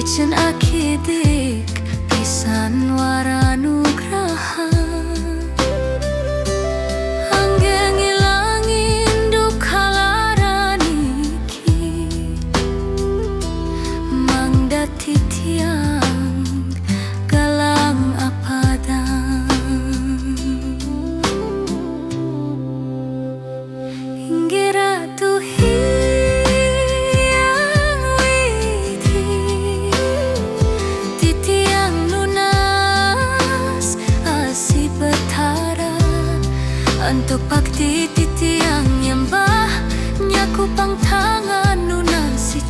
Ijen akidik pisan waranugraha angge ngilangin duka lara niki mangda titiang galang apadang hingga ratu untuk bakti titiang nyembah nyaku pang tangan nunan si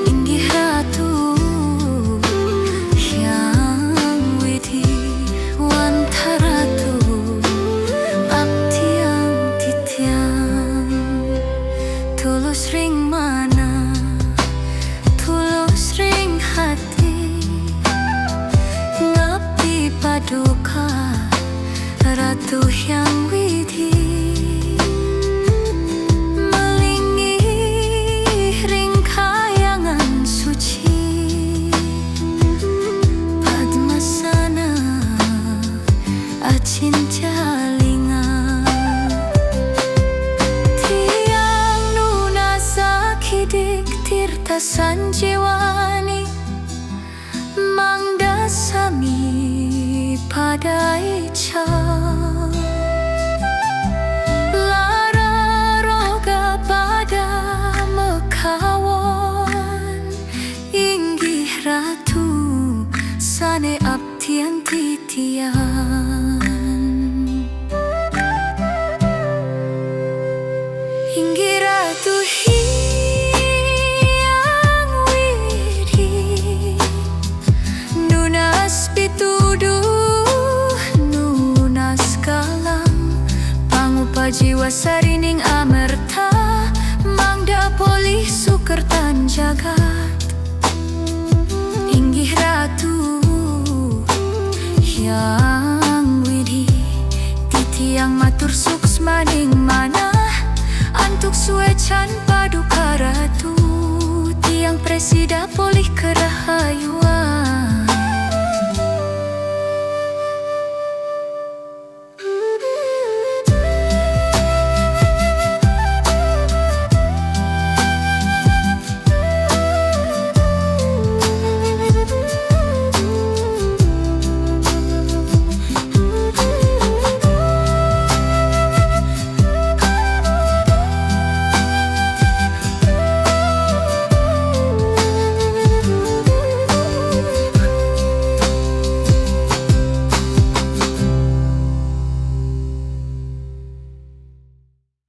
inggih ratu yang widi wantaratu abtiang titiang tulus ring mana tulus ring hati ngapi paduka Ratu yang widi melingi ring kayangan suci Padmasana acinta linga tiang nuna sakidik tirta sanjiwani mangda sami pada ica lara roga pada mekawan inggih ratu sane abtian titian inggih ratu yang widi nunas pituduh jiwa sarining amerta mangda polih sukertan jagat inggih ratu yang widi titiang matur suks maning mana antuk suecan paduka ratu tiang presida polih kerahayuan